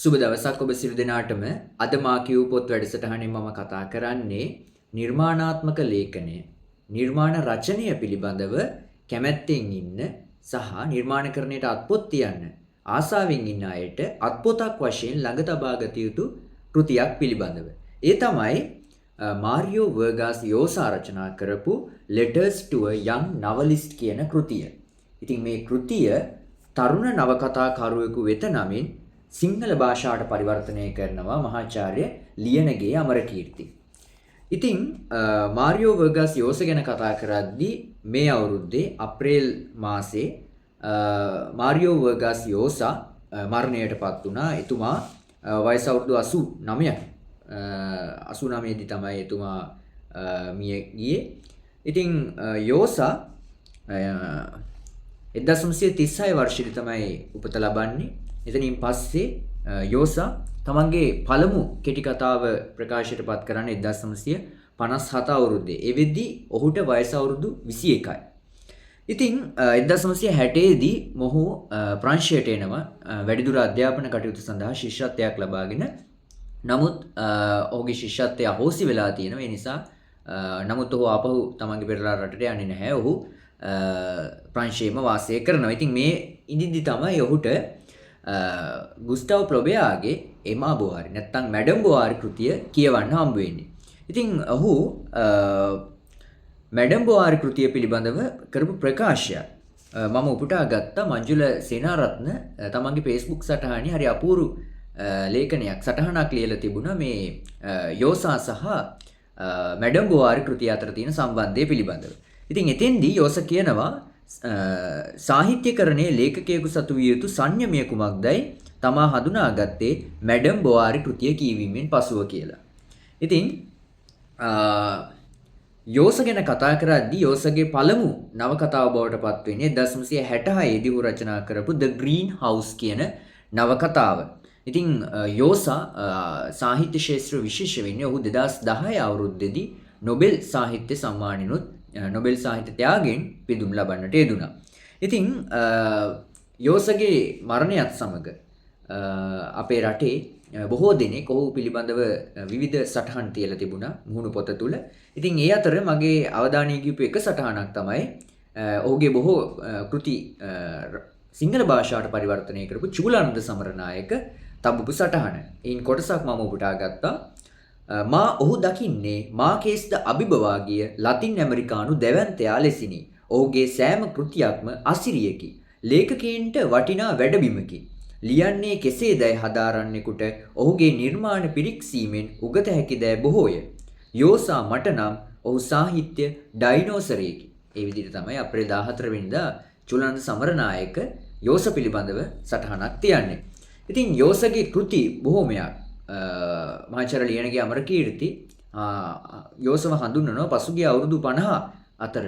සුබ දවසක් ඔබ සියලු දෙනාටම. අද මා කියූ පොත් වැඩසටහනින් මම කතා කරන්නේ නිර්මාණාත්මක ලේඛනය, නිර්මාණ රචනය පිළිබඳව කැමැත්තෙන් ඉන්න සහ නිර්මාණකරණයට අත්පොත් තියන්න ආසාවෙන් ඉන්න අයට අත්පොතක් වශයෙන් ළඟ තබා ගත යුතු කෘතියක් පිළිබඳව. ඒ තමයි මාරියෝ වර්ගාස් යෝසා රචනා කරපු Letters to a Young Novelist කියන කෘතිය. ඉතින් මේ කෘතිය තරුණ නවකතාකරුවෙකු වෙත නමින් සිංහල භාෂාවට පරිවර්තනය කරනවා මහාචාර්ය ලියනගේ අමරකීර්ති. ඉතින් මාරියෝ වර්ගාස් යෝසා ගැන කතා කරද්දී මේ අවුරුද්දේ අප්‍රේල් මාසේ මාරියෝ වර්ගාස් යෝසා මරණයටපත් වුණා. එතුමා වයස අවුරුදු 89ක්. 89 දී තමයි එතුමා මිය ගියේ. ඉතින් යෝසා 1936 වර්ෂයේදී තමයි උපත ලබන්නේ. එතනින් පස්සේ යෝසා තමන්ගේ පළමු කෙටි කතාව ප්‍රකාශයට පත් කරන්නේ 1957 අවුරුද්දේ. ඒ වෙද්දී ඔහුට වයස අවුරුදු 21යි. ඉතින් 1960 දී මොහු ප්‍රංශයට එනවා වැඩිදුර අධ්‍යාපන කටයුතු සඳහා ශිෂ්‍යත්වයක් ලබාගෙන. නමුත් ඔහුගේ ශිෂ්‍යත්වය අහෝසි වෙලා තියෙනවා. ඒ නිසා නමුත් ඔහු ආපහු තමන්ගේ පෙරලා රටට යන්නේ නැහැ. ඔහු ප්‍රංශයේම වාසය කරනවා. ඉතින් මේ ඉදින්දි තමයි ඔහුට ගුස්ටාව් ප්ලොබෙයාගේ එමා බෝවාරි නැත්නම් මැඩම් බෝවාරි කෘතිය කියවන්න හම්බ වෙන්නේ. ඉතින් ඔහු මැඩම් බෝවාරි කෘතිය පිළිබඳව කරපු ප්‍රකාශය මම උපුටා ගත්තා. මංජුල සේනාරත්න තමන්ගේ Facebook සටහනේ හරි අපූර්ව ලේඛනයක් සටහනක් ලියලා තිබුණා මේ යෝසා සහ මැඩම් බෝවාරි කෘතිය අතර තියෙන සම්බන්ධය පිළිබඳව. ඉතින් එතෙන්දී යෝසා කියනවා සාහිත්‍යකරණයේ ලේඛකයෙකු සතු විය යුතු සංයමය කුමක්දයි තමා හඳුනාගත්තේ මැඩම් බෝවාරි කෘතිය කියවීමෙන් පසුව කියලා. ඉතින් යෝසා ගැන කතා කරද්දී යෝසාගේ පළමු නවකතාව බවට පත් වෙන්නේ 1966 දී ඔහු රචනා කරපු The Green House කියන නවකතාව. ඉතින් යෝසා සාහිත්‍ය ශාස්ත්‍ර විශේෂ වෙන්නේ ඔහු 2010 අවුරුද්දේදී නොබෙල් සාහිත්‍ය සම්මානිනුත් නොබෙල් සාහිත්‍ය ත්‍යාගයෙන් පිදුම් ලබන්නට යෙදුණා. ඉතින් යෝසාගේ මරණයත් සමග අපේ රටේ බොහෝ දෙනෙක් ඔහු පිළිබඳව විවිධ සටහන් තියලා තිබුණා මුහුණු පොත තුල. ඉතින් ඒ අතර මගේ අවධානය ගියපු එක සටහනක් තමයි ඔහුගේ බොහෝ කෘති සිංහල භාෂාවට පරිවර්තනය කරපු චූලානන්ද සමරනායක තබපු සටහන. එයින් කොටසක් මම උපුටා ගත්තා. මා ඔහු දකින්නේ මාකේස්ද අභිබවා ගිය ලතින් ඇමරිකානු දැවැන්තයා ලෙසිනි. ඔහුගේ සෑම කෘතියක්ම අසිරියකි. ලේඛකයන්ට වටිනා වැඩබිමකි. ලියන්නේ කෙසේදැයි හදාරන්නෙකුට ඔහුගේ නිර්මාණ පිරික්සීමෙන් උගත හැකි දෑ බොහෝය. යෝසා මට නම් ඔහු සාහිත්‍ය ඩයිනෝසරයෙකි. ඒ විදිහට තමයි අප්‍රේල් 14 වෙනිදා චූලානන්ද සමරනායක යෝසා පිළිබඳව සටහනක් තියන්නේ. ඉතින් යෝසාගේ කෘති බොහෝමයක් මහාචාර්ය ලියනගේ අමරකීර්ති යෝසාව හඳුන්වනවා පසුගිය අවුරුදු 50 අතර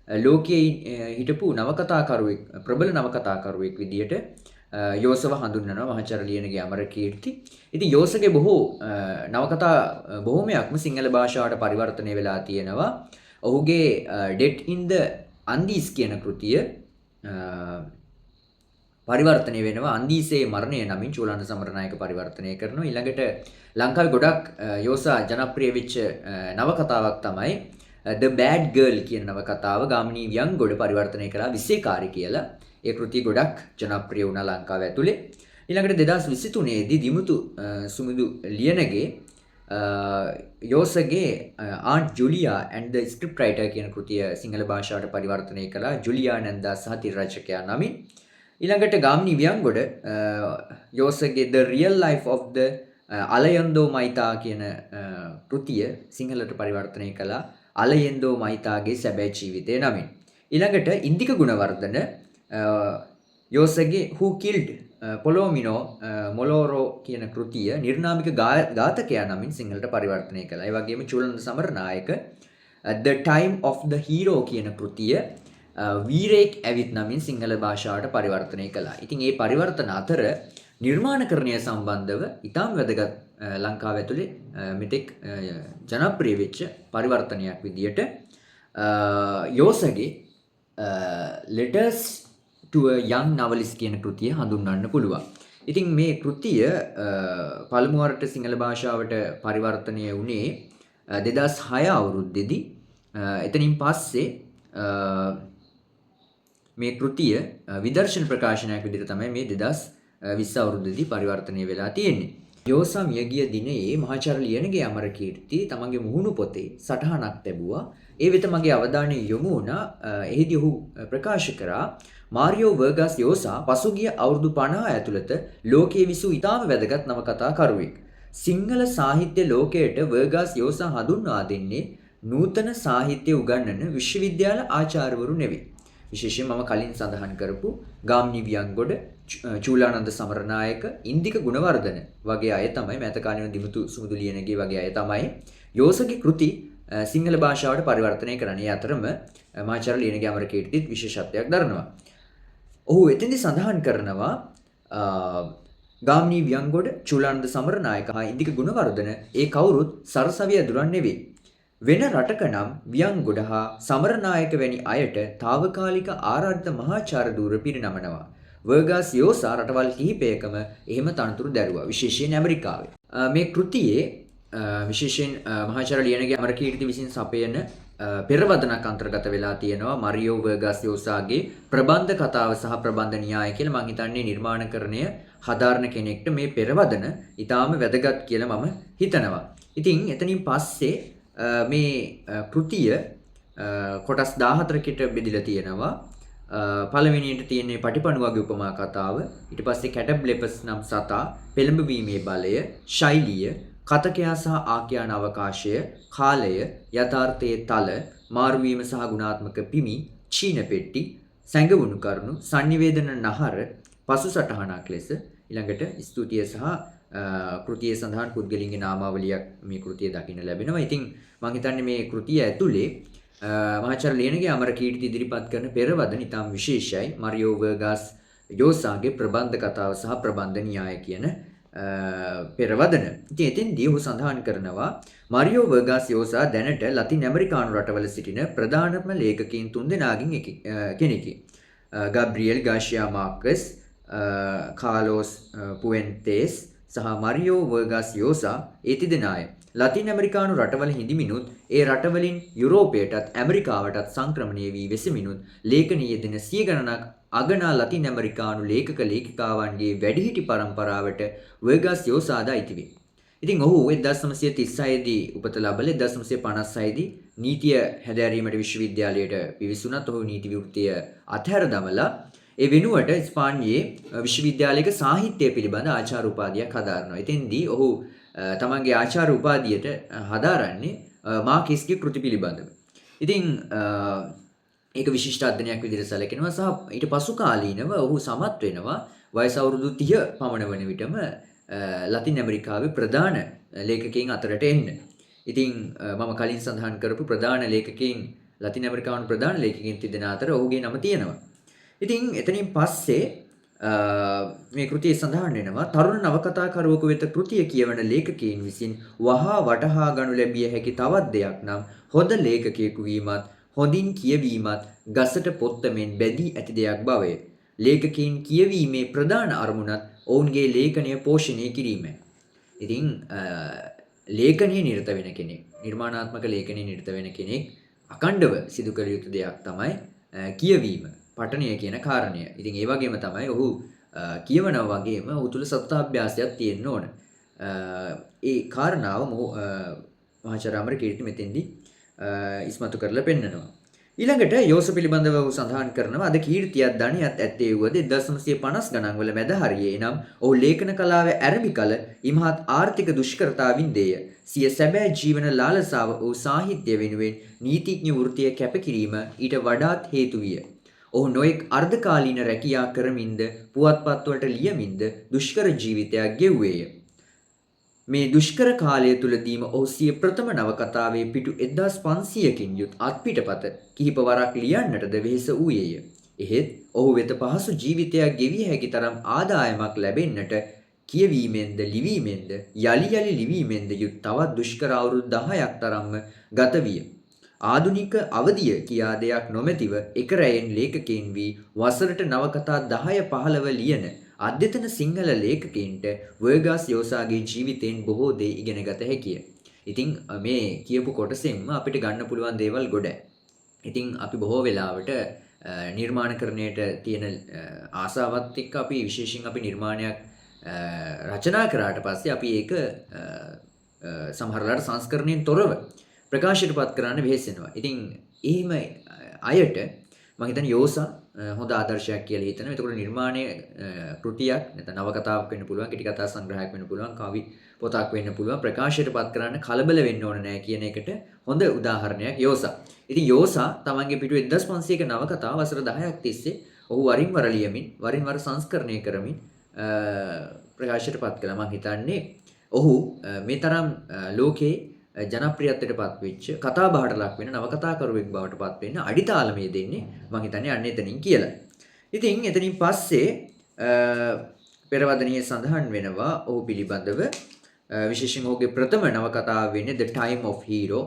ලෝකයේ හිටපු නවකතාකරුවෙක් ප්‍රබල නවකතාකරුවෙක් විදියට යෝසාව හඳුන්වනවා මහාචාර්ය ලියනගේ අමරකීර්ති. ඉතින් යෝසාගේ බොහෝ නවකතා බොහෝමයක්ම සිංහල භාෂාවට පරිවර්තනය වෙලා තියෙනවා. ඔහුගේ Death in the Andes කියන කෘතිය පරිවර්තනය වෙනවා. අන්දීසේ මරණය නමින් චූලානන්ද සමරනායක පරිවර්තනය කරනවා. ඊළඟට ලංකාවේ ගොඩක් යෝසා ජනප්‍රිය වෙච්ච නවකතාවක් තමයි The Bad Girl කියන නවකතාව ගාමිණී වියන්ගොඩ පරිවර්තනය කළා විශේෂකාරී කියලා. ඒ කෘතිය ගොඩක් ජනප්‍රිය වුණා ලංකාව ඇතුලේ. ඊළඟට 2023 දී දිමුතු සුමුදු Liyanage යෝසාගේ Aunt Julia and the Scriptwriter කියන කෘතිය සිංහල භාෂාවට පරිවර්තනය කළා ජුලියා නන්දා සහ තිරරචකයා නමින්. ඊළඟට Gamini වියන්ගොඩ යෝසාගේ The Real Life of the අලයන්දෝ මයිතා කියන කෘතිය සිංහලට පරිවර්තනය කළා අලයන්දෝ මයිතාගේ සැබෑ ජීවිතය නමින්. ඊළඟට Indika Gunawardena යෝසාගේ Who Killed Palomino Moloro කියන කෘතිය නිර්නාමික ඝාතකයා නමින් සිංහලට පරිවර්තනය කළා. ඒ වගේම චූලානන්ද Samaranayake The Time of the Hero කියන කෘතිය වීරයෙක් ඇවිත් නමින් සිංහල භාෂාවට පරිවර්තනය කළා. ඉතින් මේ පරිවර්තන අතර නිර්මාණකරණය සම්බන්ධව ඉතාම වැදගත් ලංකාව ඇතුලේ මෙතෙක් ජනප්‍රිය වෙච්ච පරිවර්තනයක් විදියට යෝසාගේ Letters to a Young Novelist කියන කෘතිය හඳුන්වන්න පුළුවන්. ඉතින් මේ කෘතිය පළමු වරට සිංහල භාෂාවට පරිවර්තනය වුණේ 2006 අවුරුද්දේදී. එතනින් පස්සේ මේ කෘතිය විදර්ශන ප්‍රකාශනයක් විදිහට තමයි මේ 2020 අවුරුද්දේදී පරිවර්තනය වෙලා තියෙන්නේ. යෝසා මියගිය දිනේ මහාචාර්ය ලියනගේ අමරකීර්ති තමන්ගේ මුහුණු පොතේ සටහනක් ලැබුවා. ඒ වෙත මගේ අවධානය යොමු වුණා. එහිදී ඔහු ප්‍රකාශ කරා මාරියෝ වර්ගස් යෝසා පසුගිය අවුරුදු 50 ඇතුළත ලෝකයේ විසූ ඉතාම වැදගත් නවකතාකරුවෙක්. සිංහල සාහිත්‍ය ලෝකයට වර්ගස් යෝසා හඳුන්වා දෙන්නේ නූතන සාහිත්‍ය උගන්වන විශ්වවිද්‍යාල ආචාර්යවරු නෙවෙයි. විශේෂයෙන් මම කලින් සඳහන් කරපු ගාම්නි වියන්ගොඩ, චූලානන්ද සමරනායක, ඉන්දික ගුණවර්ධන වගේ අය තමයි, මෑත කාලීන දිමුතු සුමුදු ලියනගේ වගේ අය තමයි යෝසගේ කෘති සිංහල භාෂාවට පරිවර්තනය කරන්නේ. අතරම මහාචාර්ය ලියනගේ අමරකීර්තිත් විශේෂත්වයක් දරනවා. ඔහු එතෙන්දී සඳහන් කරනවා ගාම්නි වියන්ගොඩ, චූලානන්ද සමරනායක හා ඉන්දික ගුණවර්ධන ඒ කවුරුත් සරසවිය දුරන් නෙවෙයි. වෙන රටක නම් වියන්ගොඩ හා සමරනායක වැනි අයට తాවකාලික ආරාධිත මහාචාර්ය ධූර පිරිනමනවා. වර්ගස් යෝසා රටවල් කිහිපයකම එහෙම තනතුරු දැරුවා, විශේෂයෙන් ඇමරිකාවේ. මේ කෘතියේ විශේෂයෙන් මහාචාර්ය ලියනගේ අමරකීර්ති විසින් සපයන පෙරවදනක් අන්තර්ගත වෙලා තියෙනවා මාරියෝ වර්ගස් යෝසාගේ ප්‍රබන්ධ කතාව සහ ප්‍රබන්ධ න්‍යාය කියලා. මම හිතන්නේ නිර්මාණකරණය හදාරන කෙනෙක්ට මේ පෙරවදන ඊටාම වැදගත් කියලා මම හිතනවා. ඉතින් එතනින් පස්සේ මේ කෘතිය කොටස් 14කට බෙදලා තියෙනවා. පළවෙනියට තියෙන්නේ පටිපණුවගේ උපමා කතාව, ඊට පස්සේ කැටබ්ලෙපස් නම් සතා, පෙළඹවීමේ බලය, ශෛලිය, කතකයා සහ ආඛ්‍යාන අවකාශය, කාලය, යථාර්ථයේ තල, මාරුවීම සහ ගුණාත්මක පිමි, චීන පෙට්ටි, සැඟවුණු කරුණු, sannivedana නහර, පසු සටහනක් ලෙස. ඊළඟට ස්තුතිය සහ කෘතියේ සඳහන් පුද්ගලින්ගේ නාමාවලියක් මේ කෘතිය දකින්න ලැබෙනවා. ඉතින් මම හිතන්නේ මේ කෘතිය ඇතුලේ මහාචාර්ය ලියනගේ අමරකීර්ති ඉදිරිපත් කරන පෙරවදන ඉතාම විශේෂයි. මාරියෝ වර්ගස් යෝසාගේ ප්‍රබන්ධ කතාව සහ ප්‍රබන්ධ න්‍යාය කියන පෙරවදන. ඉතින් එතෙන්දී ඔහු සඳහන් කරනවා මාරියෝ වර්ගස් යෝසා දැනට ලතින් ඇමරිකානු රටවල සිටින ප්‍රධානම ලේඛකයින් තුන්දෙනාගෙන් කෙනෙකි. ගාබ්‍රියෙල් ගාෂියා මාර්කස්, කාලෝස් පුවෙන්තේස් සහ මාරියෝ වර්ගස් යෝසා ඒ තිදෙනාය. ලතින් ඇමරිකානු රටවල හිඳිමිනුත් ඒ රටවලින් යුරෝපයටත් ඇමරිකාවටත් සංක්‍රමණය වී වෙසමිනුත් ලේඛනීය යෙදෙන සිය ගණනක් අගනා ලතින් ඇමරිකානු ලේඛක ලේඛිකාවන්ගේ වැඩිහිටි පරම්පරාවට වර්ගස් යෝසාද අයිති වේ. ඉතින් ඔහු 1936 දී උපත ලබලා 1956 දී නීතිය හැදෑරීමට විශ්වවිද්‍යාලයට පිවිසුණත් ඔහු නීති විවෘතිය අත්හැර දමලා ඒ වෙනුවට ස්පාඤ්ඤයේ විශ්වවිද්‍යාලයක සාහිත්‍ය පිළිබඳ ආචාර්ය උපාධියක් හදාරනවා. එතෙන්දී ඔහු තමන්ගේ ආචාර්ය උපාධියට හදාරන්නේ මාකිස්ගේ කෘති පිළිබඳව. ඉතින් ඒක විශිෂ්ට අධ්‍යයනයක් විදිහට සැලකෙනවා සහ ඊට පසු කාලීනව ඔහු සමත් වෙනවා වයස අවුරුදු 30 පමණ වන විටම ලතින් ඇමරිකාවේ ප්‍රධාන ලේඛකයන් අතරට එන්න. ඉතින් මම කලින් සඳහන් කරපු ප්‍රධාන ලේඛකයන් ලතින් ඇමරිකානු ප්‍රධාන ලේඛකයන් තිදෙන අතර ඔහුගේ නම තියෙනවා. ඉතින් එතනින් පස්සේ මේ කෘතිය සඳහන් වෙනවා තරුණ නවකතාකරුවෙකු වෙත කෘතිය කියවන ලේඛකයන් විසින් වහා වටහා ගනු ලැබිය හැකි තවත් දෙයක් නම් හොඳ ලේඛකයෙකු වීමත් හොඳින් කියවීමත් ගසට පොත්තමෙන් බැඳී ඇති දෙයක් බවය. ලේඛකයන් කියවීමේ ප්‍රධාන අරමුණත් ඔවුන්ගේ ලේඛනය පෝෂණය කිරීමයි. ඉතින් ලේඛනයේ නිරත වෙන කෙනෙක්, නිර්මාණාත්මක ලේඛනයේ නිරත වෙන කෙනෙක් අකණ්ඩව සිදු කළ යුතු දෙයක් තමයි කියවීම, පඨනය කියන කාරණය. ඉතින් ඒ වගේම තමයි ඔහු කියවනවා වගේම ඔහු තුල සත්‍යාභ්‍යාසයක් තියෙන්න ඕන. ඒ කාරණාව මහාචාර්ය අමරකීර්ති මෙතෙන්දී ඉස්මතු කරලා පෙන්නනවා. ඊළඟට යෝස පිළිබඳව ඔහු සඳහන් කරනවා අද කීර්තියක් ධනියත් ඇත්තේ වුවද 1950 ගණන් වල මැද හරියේ නම් ඔහු ලේඛන කලාවේ ආරම්භ කල ඉමහත් ආර්ථික දුෂ්කරතාවින් දේය. සිය සැබෑ ජීවන ලාලසාව ඔහු සාහිත්‍ය වෙනුවෙන් නීතිඥ වෘත්තිය කැපකිරීම ඊට වඩාත් හේතු විය. ඔහු නොඑක් අර්ධකාලීන රැකියා කරමින්ද පුවත්පත්වලට ලියමින්ද දුෂ්කර ජීවිතයක් ගෙව්වේය. මේ දුෂ්කර කාලය තුලදීම ඔහු සිය ප්‍රථම නවකතාවේ පිටු 1500කින් යුත් අත්පිටපත කිහිප වරක් ලියන්නටද වෙහෙස වූයේය. එහෙත් ඔහු වෙත පහසු ජීවිතයක් ගෙවිය හැකි තරම් ආදායමක් ලැබෙන්නට කියවීමෙන්ද ලිවීමෙන්ද යලි ලිවීමෙන්ද යුත් තවත් දුෂ්කර අවුරුදු 10ක් තරම්ම ගත විය. ආදුනික අවධිය කියා දෙයක් නොමැතිව එක රැයෙන් ලේඛකයන් වී වසරට නවකතා 10-15 ලියන අධ්‍යතන සිංහල ලේඛකයින්ට වර්ගස් යෝසාගේ ජීවිතයෙන් බොහෝ දේ ඉගෙන ගත හැකිය. ඉතින් මේ කියපු කොටසෙන්ම අපිට ගන්න පුළුවන් දේවල් ගොඩයි. ඉතින් අපි බොහෝ වෙලාවට නිර්මාණකරණයට තියෙන ආසාවත් එක්ක අපි විශේෂයෙන් අපි නිර්මාණයක් රචනා කරාට පස්සේ අපි ඒක සමහරලාට සංස්කරණයෙන් තොරව ප්‍රකාශයටපත් කරන්න වෙහෙසෙනවා. ඉතින් එහෙම අයට මම හිතන්නේ යෝසා හොඳ ආදර්ශයක් කියලා හිතනවා. එතකොට නිර්මාණය කෘතියක් නැත්නම් නවකතාවක් වෙන්න පුළුවන්, කෙටි කතා සංග්‍රහයක් වෙන්න පුළුවන්, කවි පොතක් වෙන්න පුළුවන්. ප්‍රකාශයටපත් කරන්න කලබල වෙන්න ඕන නෑ කියන එකට හොඳ උදාහරණයක් යෝසා. ඉතින් යෝසා තමන්ගේ පිටුවේ 1500ක නවකතා වසර 10ක් තිස්සේ ඔහු වරින් වර ලියමින්, වරින් වර සංස්කරණය කරමින් ප්‍රකාශයටපත් කළා. මම හිතන්නේ ඔහු මේ තරම් ලෝකේ ජනප්‍රියත්වයට පත්වෙච්ච කතා බහට ලක් වෙන නවකතාකරුවෙක් බවට පත් වෙන්න අඩිතාලමේ දෙන්නේ මම හිතන්නේ අන්න එතනින් කියලා. ඉතින් එතනින් පස්සේ පෙරවදනියේ සඳහන් වෙනවා ඔහු පිළිබඳව විශේෂයෙන් ඔහුගේ ප්‍රථම නවකතාව වෙන්නේ The Time of Hero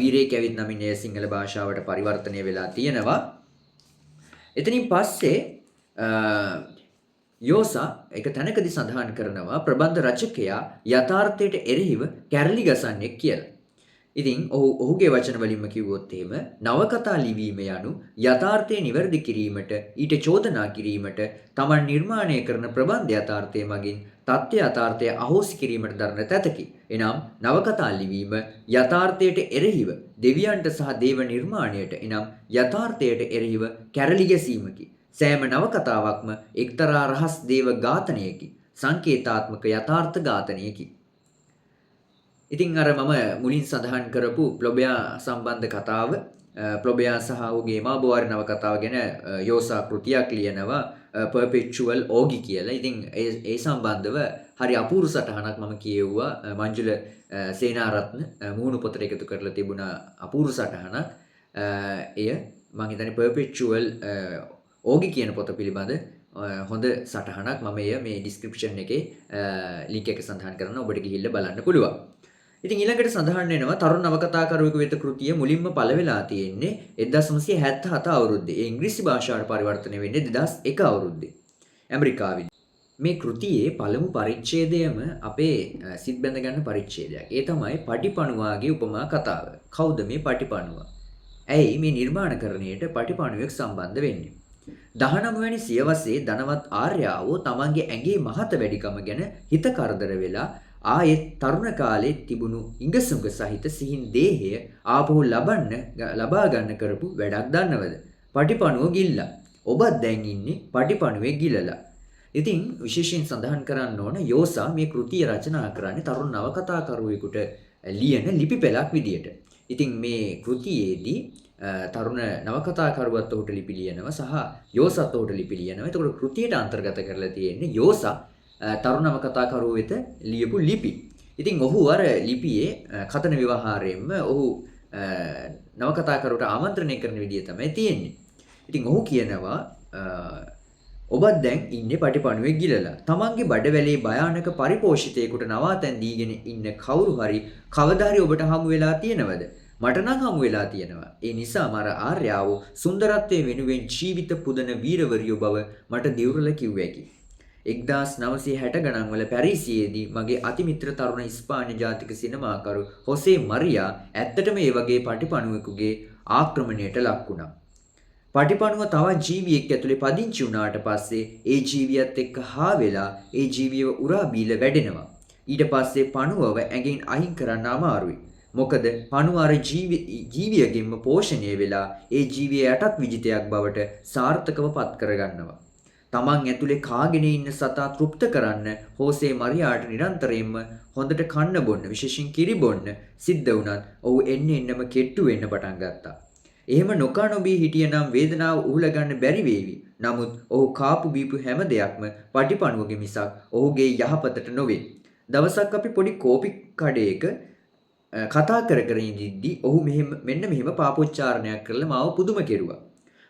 වීරයෙක් ඇවිත් නමින් එය සිංහල භාෂාවට පරිවර්තනය වෙලා තියෙනවා. එතනින් පස්සේ යෝසා එක තැනකදී සඳහන් කරනවා ප්‍රබන්ධ රචකයා යථාර්ථයට එරෙහිව කැරලි ගසන්නේ කියලා. ඉතින් ඔහුගේ වචන වලින්ම කිව්වොත් එහෙම නවකතා ලිවීම යනු යථාර්ථය නිවැරදි කිරීමට ඊට චෝදනා කිරීමට තමන් නිර්මාණය කරන ප්‍රබන්ධ යථාර්ථය මගින් තත්ත්ව යථාර්ථය අහෝසි කිරීමට දරන තැතකි. එනම් නවකතා ලිවීම යථාර්ථයට එරෙහිව දෙවියන්ට සහ දේව නිර්මාණයට එනම් යථාර්ථයට එරෙහිව කැරලි ගැසීමකි. සෑම නවකතාවක්ම එක්තරා රහස් දේව ඝාතනයකි. සංකේතාත්මක යථාර්ථ ඝාතනයකි. ඉතින් අර මම මුලින් සඳහන් කරපු ප්ලොබයා සම්බන්ධ කතාව ප්ලොබයා සහ ඔහුගේ මාබෝවාරි නවකතාව ගැන යෝසා කෘතියක් ලියනවා perpetual ඕගි කියලා. ඉතින් ඒ සම්බන්ධව හරි අපූර්ව සටහනක් මම කියෙව්වා. මංජුල සේනාරත්න මුහුණු පොතට එකතු කරලා තිබුණ අපූර්ව සටහනක්. එය මම හිතන්නේ perpetual ඕගි කියන පොත පිළිබඳ හොඳ සටහනක්. මම එය මේ ඩිස්ක්‍රිප්ෂන් එකේ ලින්ක් එක සඳහන් කරනවා. ඔබට ගිහිල්ලා බලන්න පුළුවන්. ඉතින් ඊළඟට සඳහන් වෙනවා තරුණ නවකතාකරුවෙකු වෙත කෘතිය මුලින්ම පළ වෙලා තියෙන්නේ 1977 අවුරුද්දේ. ඒ ඉංග්‍රීසි භාෂාවට පරිවර්තනය වෙන්නේ 2001 අවුරුද්දේ ඇමරිකාවේ. මේ කෘතියේ පළමු පරිච්ඡේදයම අපේ සිත් බැඳ ගන්න පරිච්ඡේදයක්. ඒ තමයි පටිපණුවාගේ උපමා කතාව. කවුද මේ පටිපණුවා? ඇයි මේ නිර්මාණකරණයට පටිපණුවෙක් සම්බන්ධ වෙන්නේ? 19 වැනි සියවසේ ධනවත් ආර්යාවෝ තමන්ගේ ඇඟේ මහත වැඩිකම ගැන හිත කරදර වෙලා ආයෙත් තරුණ කාලේ තිබුණු ඉඟසුඟ සහිත සිහින් දේහය ආපහු ලබා ගන්න කරපු වැඩක් දන්නවද? පටිපණුව ගිල්ලා. ඔබත් දැන් ඉන්නේ පටිපණුවේ ගිලලා. ඉතින් විශේෂයෙන් සඳහන් කරන්න ඕන යෝසා මේ කෘතිය රචනා කරන්නේ තරුණ නවකතාකරුවෙකුට ලියන ලිපි පෙළක් විදියට. ඉතින් මේ කෘතියේදී තරුණ නවකතාකරුවත් ඔහුට ලිපි ලියනවා සහ යෝසාත් ඔහුට ලිපි ලියනවා. එතකොට කෘතියට අන්තර්ගත කරලා තියෙන්නේ යෝසා තරුණ නවකතාකරුවෝ වෙත ලියපු ලිපි. ඉතින් ඔහු අර ලිපියේ කතන ව්‍යවහාරයෙන්ම ඔහු නවකතාකරුවට ආමන්ත්‍රණය කරන විදිය තමයි තියෙන්නේ. ඉතින් ඔහු කියනවා ඔබත් දැන් ඉන්නේ පටිපණුවේ ගිලලා. තමන්ගේ බඩවැලේ භයානක පරිපෝෂිතයෙකුට නවාතැන් දීගෙන ඉන්න කවුරු හරි කවදා හරි ඔබට හමු වෙලා තියෙනවද? මට නම් හමු වෙලා තියෙනවා. ඒ නිසා මර ආර්යාවෝ සුන්දරත්වයේ වෙනුවෙන් ජීවිත පුදන වීරවරියෝ බව මට දිවුරල කිව්වැකි. 1960 ගණන් වල පැරිසියේදී මගේ අතිමිත්‍ර තරුණ ඉස්පාඤ්ඤ ජාතික සිනමාකරු හොසේ මරියා ඇත්තටම ඒ වගේ පටිපණුවෙකුගේ ආක්‍රමණයට ලක් වුණා. පටිපණුව තවත් ජීවියෙක් ඇතුලේ පදිංචි වුණාට පස්සේ ඒ ජීවියත් එක්ක හා වෙලා ඒ ජීවියව උරා බීලා වැඩෙනවා. ඊට පස්සේ පණුවව ඇඟෙන් අයින් කරන්න අමාරුයි. මොකද පණුව අර ජීවියගෙන්ම පෝෂණය වෙලා ඒ ජීවිය යටත් විජිතයක් බවට සාර්ථකව පත් කරගන්නවා. තමන් ඇතුලේ කාගෙන ඉන්න සතා තෘප්ත කරන්න හෝසේ මරියාට නිරන්තරයෙන්ම හොඳට කන්න බොන්න විශේෂයෙන් කිරි බොන්න සිද්ධ වුණත් ඔහු එන්නෙම කෙට්ටු වෙන්න පටන් ගත්තා. එහෙම නොකා නොබී හිටියනම් වේදනාව උහුල ගන්න බැරි වේවි. නමුත් ඔහු කාපු බීපු හැම දෙයක්ම පටිපණුවගේ මිසක් ඔහුගේ යහපතට නොවේ. දවසක් අපි පොඩි කෝපි කඩේක කතා කර කර ඉඳිද්දී ඔහු මෙන්න මෙහෙම පාපොච්චාරණයක් කරලා මාව පුදුම කෙරුවා.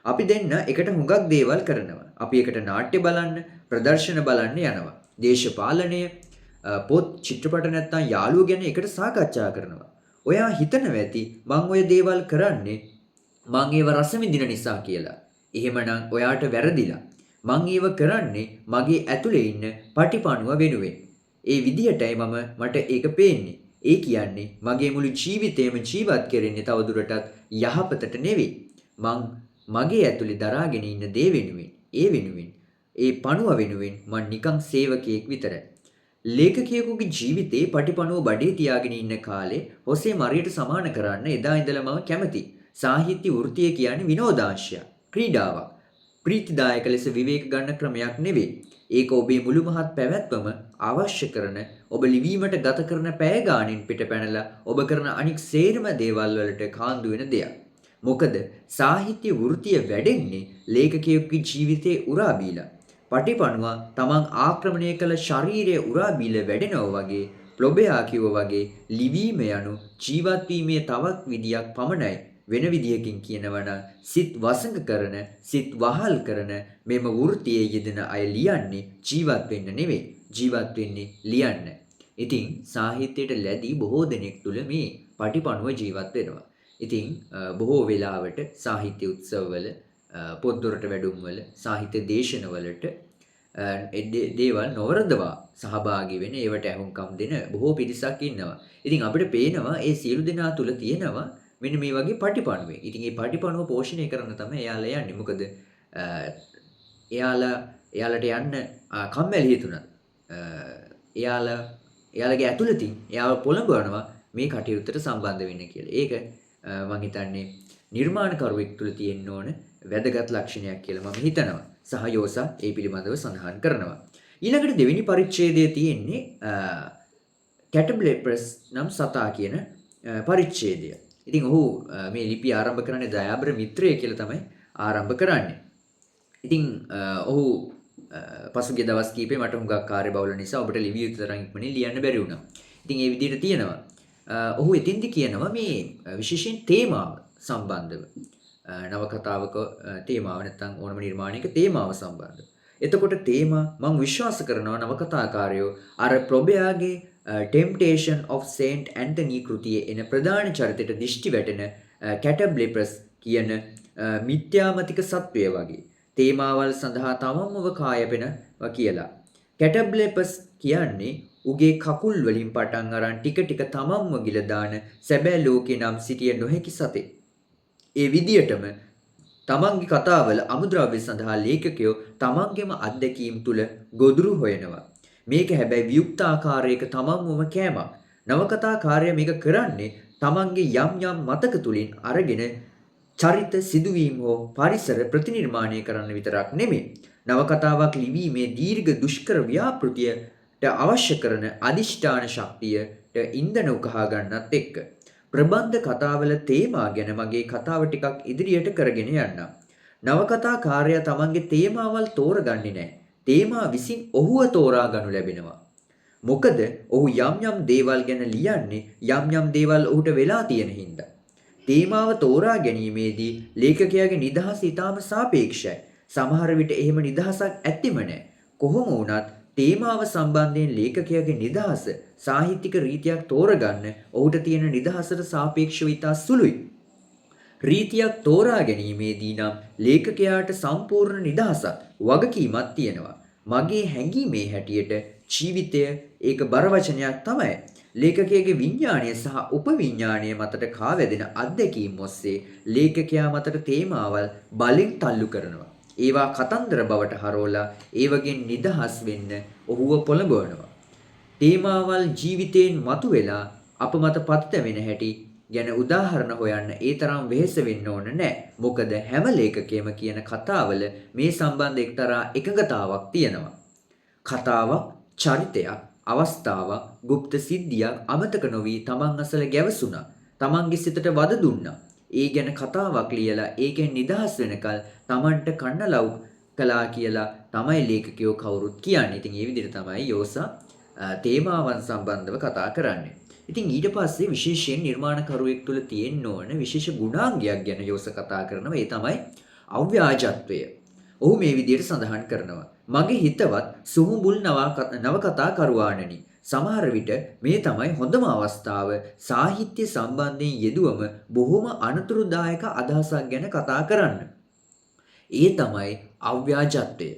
අපි දෙන්න එකට හුඟක් දේවල් කරනවා. අපි එකට නාට්‍ය බලන්න, ප්‍රදර්ශන බලන්න යනවා. දේශපාලනය, පොත්, චිත්‍රපට නැත්තම් යාළුවෝ ගැන එකට සාකච්ඡා කරනවා. ඔයා හිතනවා ඇති මං ඔය දේවල් කරන්නේ මං ඒව රස විඳින නිසා කියලා. එහෙමනම් ඔයාට වැරදිලා. මං ඒව කරන්නේ මගේ ඇතුලේ ඉන්න පටිපණුව වෙනුවෙන්. ඒ විදිහටයි මට ඒක පේන්නේ. ඒ කියන්නේ මගේ මුළු ජීවිතේම ජීවත් කරන්නේ තවදුරටත් යහපතට නෙවෙයි. මං මගේ ඇතුලේ දරාගෙන ඉන්න දේ වෙනුවෙන්, ඒ පණුව වෙනුවෙන් මං නිකන් සේවකයෙක් විතරයි. ලේඛකයෙකුගේ ජීවිතේ පටිපණුව බඩේ තියාගෙන ඉන්න කාලේ හොසේ මරියට සමාන කරන්න එදා ඉඳලා මම කැමතියි. සාහිත්‍ය වෘත්තිය කියන්නේ විනෝදාංශයක්, ක්‍රීඩාවක්. ප්‍රීතිදායක ලෙස විවේක ගන්න ක්‍රමයක් නෙවෙයි. ඒක ඔබේ මුළු මහත් පැවැත්වම අවශ්‍ය කරන ඔබ ලිවීමට ගත කරන පැය ගාණින් පිට පැනලා ඔබ කරන අනික් සේරම දේවල් වලට කාන්දු වෙන දෙයක්. මොකද සාහිත්‍ය වෘත්තිය වැඩෙන්නේ ලේඛකයෙකුගේ ජීවිතේ උරා බීලා. පටිපණුව තමන් ආක්‍රමණය කළ ශරීරයේ උරා බීලා වැඩෙනවා වගේ ප්ලොබෙයා කිව්වා වගේ ලිවීම යනු ජීවත් වීමේ තවත් විදියක් පමණයි. වෙන විදියකින් කියනවා නම් සිත් වසඟ කරන, සිත් වහල් කරන මෙම වෘත්තියේ යෙදෙන අය ලියන්නේ ජීවත් වෙන්න නෙවෙයි, ජීවත් වෙන්නේ ලියන්න. ඉතින් සාහිත්‍යයට ලැබී බොහෝ දෙනෙක් තුල මේ පටිපණුව ජීවත් වෙනවා. ඉතින් බොහෝ වෙලාවට සාහිත්‍ය උත්සවවල, පොත්දොරට වැඩුම්වල, සාහිත්‍ය දේශනවලට දේවල් නොවරදවා සහභාගී වෙන, ඒවට ඇහුම්කම් දෙන බොහෝ පිරිසක් ඉන්නවා. ඉතින් අපිට පේනවා ඒ සියලු දෙනා තුල තියෙනවා මෙන්න මේ වගේ පටිපණුවේ. ඉතින් මේ පටිපණුව පෝෂණය කරන්න තමයි එයාලා යන්නේ. මොකද එයාලට යන්න කම්මැලි හිතුණා. එයාලගේ ඇතුළතින් එයාව පොළඹවනවා මේ කටයුත්තට සම්බන්ධ වෙන්න කියලා. ඒක මම හිතන්නේ නිර්මාණකරුවෙක් තුළ තියෙන්න ඕන වැදගත් ලක්ෂණයක් කියලා මම හිතනවා. සහ යෝසා ඒ පිළිබඳව සඳහන් කරනවා. ඊළඟට දෙවෙනි පරිච්ඡේදයේ තියෙන්නේ කැටබ්ලෙප්‍රස් නම් සතා කියන පරිච්ඡේදය. ඉතින් ඔහු මේ ලිපිය ආරම්භ කරන්නේ දයාබර මිත්‍රය කියලා තමයි ආරම්භ කරන්නේ. ඉතින් ඔහු පසුගිය දවස් කීපේ මට හුඟක් කාර්යබහුල නිසා ඔබට ලිවිය යුතු තරම් ඉක්මනින් ලියන්න බැරි වුණා. ඉතින් ඒ විදිහට තියෙනවා. ඔහු එතින්දි කියනවා මේ විශේෂයෙන් තේමාව සම්බන්ධව. නවකතාවක තේමාව නැත්නම් ඕනම නිර්මාණයක තේමාව සම්බන්ධව. එතකොට තේමා මම විශ්වාස කරනවා නවකතාකාරයෝ අර ප්‍රොබෙයාගේ Temptation of Saint Anthony කෘතියේ එන ප්‍රධාන චරිතයට දිෂ්ටි වැටෙන කැටබ්ලෙප්‍රස් කියන මිත්‍යාමතික සත්වය වගේ තේමාවල් සඳහා තමන්ව කායපෙනවා කියලා. කැටබ්ලෙපස් කියන්නේ උගේ කකුල් වලින් පටන් අරන් ටික ටික තමන්ව ගිල දාන සැබෑ ලෝකේ නම් සිටිය නොහැකි සතේ. ඒ විදියටම තමන්ගේ කතාවල අමුද්‍රව්‍ය සඳහා ලේඛකයෝ තමන්ගේම අත්දැකීම් තුල ගොදුරු හොයනවා. මේක හැබැයි වියුක්ත ආකාරයක තමන්වම කෑමක්. නවකතාකාරය මේක කරන්නේ තමන්ගේ යම් මතක තුලින් අරගෙන චරිත සිදුවීම් හෝ පරිසර ප්‍රතිනිර්මාණය කරන්න විතරක් නෙමෙයි. නවකතාවක් ලිවීමේ දීර්ඝ දුෂ්කර ව්‍යාපෘතියට අවශ්‍ය කරන අදිෂ්ඨාන ශක්තියට ඉන්ධන උකහා ගන්නත් එක්ක ප්‍රබන්ධ කතාවල තේමා ගැන මගේ කතාව ටිකක් ඉදිරියට කරගෙන යන්නම්. නවකතාකාරයා තමන්ගේ තේමාවල් තෝරගන්නේ නැහැ. තේමා විසින් ඔහුව තෝරා ගනු ලැබෙනවා. මොකද ඔහු යම් දේවල් ගැන ලියන්නේ යම් දේවල් ඔහුට වෙලා තියෙන හින්දා. තේමාව තෝරා ගැනීමේදී ලේඛකයාගේ නිදහස ඊටාම සාපේක්ෂයි. සමහර විට එහෙම නිදහසක් ඇත්තෙම නැහැ. කොහොම වුණත් තේමාව සම්බන්ධයෙන් ලේඛකයාගේ නිදහස සාහිත්‍යික රීතියක් තෝරගන්න ඔහුට තියෙන නිදහසට සාපේක්ෂව ඉතා සුළුයි. රීතියක් තෝරා ගැනීමේදී නම් ලේඛකයාට සම්පූර්ණ නිදහසක් වගකීමක් තියෙනවා. මගේ හැඟීමේ හැටියට ජීවිතය ඒක බර වචනයක් තමයි. ලේඛකයාගේ විඥාණය සහ උපවිඥාණය මතට කාවැදෙන අත්දැකීම් ඔස්සේ ලේඛකයා මතට තේමාවල් බලෙන් තල්ලු කරනවා. ඒවා කතන්දර බවට හරවලා ඒවගෙන් නිදහස් වෙන්න ඔහුව පොළඹවනවා. තේමාවල් ජීවිතයෙන් මතුවෙලා අප මත පතිත වෙන හැටි ගැන උදාහරණ හොයන්න ඒ තරම් වෙහෙස වෙන්න ඕන නැහැ. මොකද හැම ලේඛකයෙම කියන කතාවල මේ සම්බන්ධ එක්තරා එකඟතාවක් තියෙනවා. කතාවක්, චරිතයක්, අවස්ථාවක්, গুপ্ত සිද්ධියක් අමතක නොවි තමන් අසල ගැවසුණා. තමන්ගේ සිතට වද දුන්නා. ඒ ගැන කතාවක් ලියලා ඒකෙන් නිදහස් වෙනකල් තමන්ට කන්නලව් කළා කියලා තමයි ලේඛකයෝ කවුරුත් කියන්නේ. ඉතින් මේ විදිහට තමයි යෝසා තේමාවන් සම්බන්ධව කතා කරන්නේ. ඉතින් ඊට පස්සේ විශේෂයෙන් නිර්මාණකරුවෙක් තුළ තියෙන්න ඕන විශේෂ ගුණාංගයක් ගැන යෝසා කතා කරනවා. ඒ තමයි අව්‍යාජත්වය. ඔහු මේ විදිහට සඳහන් කරනවා. මගේ හිතවත් සුහුඹුල් නවකතාකරුවාණනි. සමහර විට මේ තමයි හොඳම අවස්ථාව සාහිත්‍ය සම්බන්ධයෙන් යෙදුවම බොහොම අනතුරුදායක අදහසක් ගැන කතා කරන්න. ඒ තමයි අව්‍යාජත්වය.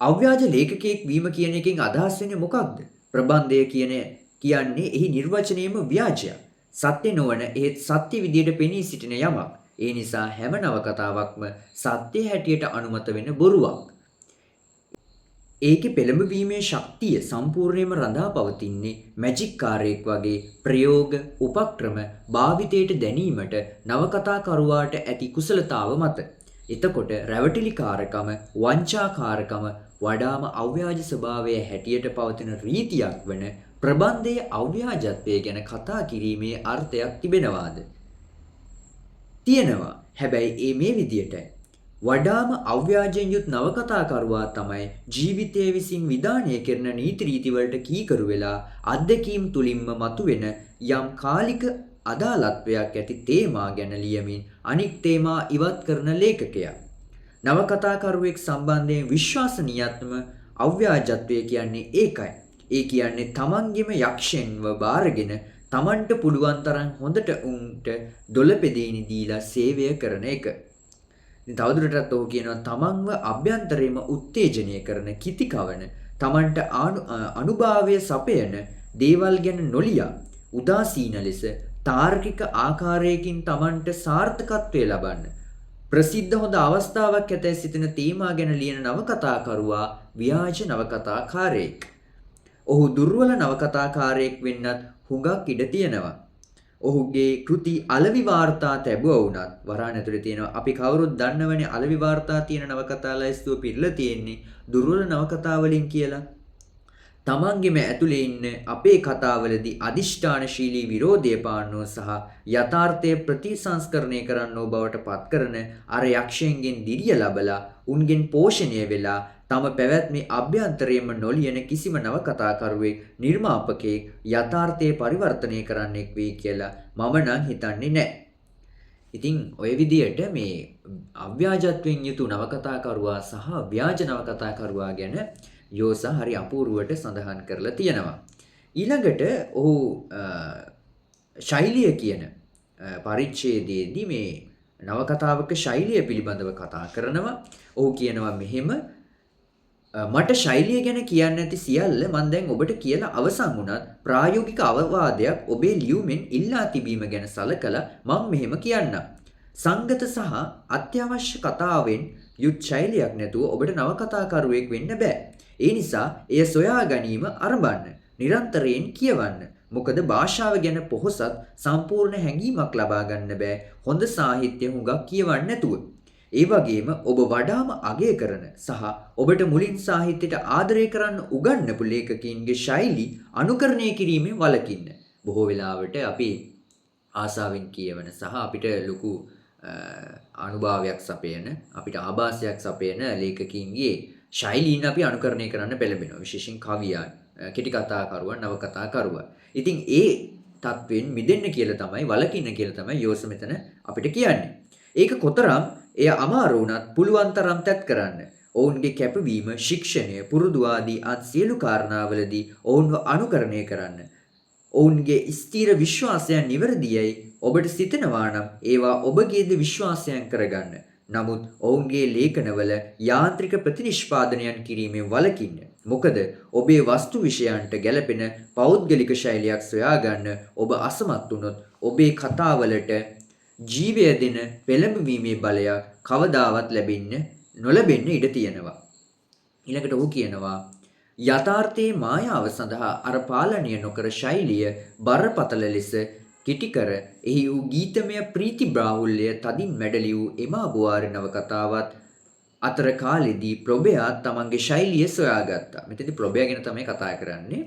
අව්‍යාජ ලේඛකයෙක් වීම කියන එකෙන් අදහස් වෙන්නේ මොකක්ද? ප්‍රබන්ධය කියන්නේ එහි නිර්වචනයේම ව්‍යාජයක්. සත්‍ය නොවන ඒත් සත්‍ය විදියට පෙනී සිටින යමක්. ඒ නිසා හැම නවකතාවක්ම සත්‍ය හැටියට අනුමත වෙන බොරුවක්. ඒකේ පෙළඹවීමේ ශක්තිය සම්පූර්ණයෙන්ම රඳා පවතින්නේ මැජික් කාරයෙක් වගේ ප්‍රයෝග උපක්‍රම භාවිතයට දැනීමට නවකතාකරුවාට ඇති කුසලතාව මත. එතකොට රැවටිලිකාරකම වංචාකාරකම වඩාම අව්‍යාජ ස්වභාවය හැටියට පවතින රීතියක් වන ප්‍රබන්ධයේ අව්‍යාජත්වය ගැන කතා කිරීමේ අර්ථයක් තිබෙනවාද? තියෙනවා. හැබැයි මේ විදියටයි. වඩාම අව්‍යාජයෙන් යුත් නවකතාකරුවා තමයි ජීවිතයේ විසින් විධානය කරන නීති රීති වලට කීකරු වෙලා අත්දැකීම් තුලින්ම මතුවෙන යම් කාලික අදාළත්වයක් ඇති තේමා ගැන ලියමින් අනික් තේමා ඉවත් කරන ලේඛකයා. නවකතාකරුවෙක් සම්බන්ධයෙන් විශ්වාසනීයත්වම අව්‍යාජත්වය කියන්නේ ඒකයි. ඒ කියන්නේ තමන්ගෙම යක්ෂෙන්ව බාරගෙන තමන්ට පුළුවන් තරම් හොඳට උන්ට දොළපෙදීනි දීලා සේවය කරන එක. තවදුරටත් ඔහු කියනවා තමන්ව අභ්‍යන්තරයෙන්ම උත්තේජනය කරන කිතිකවන තමන්ට අනුභවය සපයන දේවල් ගැන නොලියා උදාසීන ලෙස තාර්කික ආකාරයකින් තමන්ට සාර්ථකත්වය ලබන්න ප්‍රසිද්ධ හොඳ අවස්ථාවක් ඇතැයි සිටින තේමා ගැන ලියන නවකතාකරුවා ව්‍යාජ නවකතාකාරයෙක්. ඔහු දුර්වල නවකතාකාරයෙක් වෙන්නත් හුඟක් ඉඩ තියෙනවා. ඔහුගේ කෘති අලවි වාර්තා තැබුවා වුණත් වරාණ ඇතුලේ තියෙනවා අපි කවුරුත් දන්නවනේ අලවි වාර්තා තියෙන නවකතා ලයිස්තුව පිරලා තියෙන්නේ දුර්වල නවකතා වලින් කියලා. තමන්ගෙම ඇතුලේ ඉන්න අපේ කතාවලදී අදිෂ්ඨානශීලී විරෝධය පාන්නෝ සහ යථාර්ථය ප්‍රතිසංස්කරණය කරන්නෝ බවට පත් කරන අර යක්ෂයන්ගෙන් දිරිය ලබලා උන්ගෙන් පෝෂණය වෙලා තම පැවැත්මේ අභ්‍යන්තරයෙන්ම නොලියන කිසිම නවකතාකරුවෙක් නිර්මාපකයෙක් යථාර්ථය පරිවර්තනය කරන්නෙක් වෙයි කියලා මම නම් හිතන්නේ නැහැ. ඉතින් ඔය විදියට මේ අව්‍යාජත්වයෙන් යුතු නවකතාකරුවා සහ ව්‍යාජ නවකතාකරුවා ගැන යෝසා හරි අපූර්වට සඳහන් කරලා තියෙනවා. ඊළඟට ඔහු ශෛලිය කියන පරිච්ඡේදයේදී මේ නවකතාවක ශෛලිය පිළිබඳව කතා කරනවා. ඔහු කියනවා මෙහෙම මට ශෛලිය ගැන කියන්න ඇති සියල්ල මම දැන් ඔබට කියලා අවසන් වුණත් ප්‍රායෝගික අවවාදයක් ඔබේ ලියුමෙන් ඉල්ලා තිබීම ගැන සලකලා මම මෙහෙම කියන්නම්. සංගත සහ අත්‍යවශ්‍ය කතාවෙන් යුත් ශෛලියක් නැතුව ඔබට නවකතාකරුවෙක් වෙන්න බෑ. ඒ නිසා එය සොයා ගැනීම අරඹන්න. නිරන්තරයෙන් කියවන්න. මොකද භාෂාව ගැන පොහොසත් සම්පූර්ණ හැඟීමක් ලබා ගන්න බෑ හොඳ සාහිත්‍ය හුඟක් කියවන්න නැතුව. ඒ වගේම ඔබ වඩාම අගය කරන සහ ඔබට මුලින් සාහිත්‍යයට ආදරය කරන්න උගන්වපු ලේඛකයින්ගේ ශෛලි අනුකරණය කිරීමෙන් වළකින්න. බොහෝ වෙලාවට අපි ආසාවෙන් කියවන සහ අපිට ලොකු අනුභවයක් සපයන අපිට ආభాසයක් සපයන ලේඛකයින්ගේ ශෛලීන් අපි අනුකරණය කරන්න පෙළඹෙනවා. විශේෂයෙන් කවියන්, කෙටි කතාකරුවන්, නවකතාකරුවන්. ඉතින් ඒ තත්වෙන් මිදෙන්න කියලා තමයි වළකින්න කියලා තමයි යෝස මෙතන අපිට කියන්නේ. ඒක කොතරම් එය අමාරු වුණත් පුළුවන් තරම් තැත් කරන්න. ඔවුන්ගේ කැපවීම, ශික්ෂණය, පුරුදු ආදී අත් සියලු කාරණාවලදී ඔවුන්ව අනුකරණය කරන්න. ඔවුන්ගේ ස්ථීර විශ්වාසයන් නිවැරදියයි ඔබට සිතනවා නම් ඒවා ඔබගේද විශ්වාසයන් කරගන්න. නමුත් ඔවුන්ගේ ලේඛනවල යාන්ත්‍රික ප්‍රතිනිෂ්පාදනයන් කිරීමෙන් වළකින්න. මොකද ඔබේ වස්තු විෂයන්ට ගැළපෙන පෞද්ගලික ශෛලියක් සොයාගන්න ඔබ අසමත් වුණොත් ඔබේ කතාවලට ජීවය දෙන පෙළඹවීමේ බලයක් කවදාවත් නොලැබෙන්න ඉඩ තියෙනවා. ඊළඟට ඔහු කියනවා යථාර්ථයේ මායාව සඳහා අර පාලනය නොකර ශෛලිය බරපතල ලෙස කිටිකර එහි වූ ගීතමය ප්‍රීති බ්‍රාහුල්‍ය තදින් මැඩලි වූ එමාබුවාරි නවකතාවත් අතර කාලෙදී ප්‍රොබයා තමන්ගේ ශෛලිය සොයාගත්තා. මෙතනදී ප්‍රොබයා ගැන තමයි කතා කරන්නේ.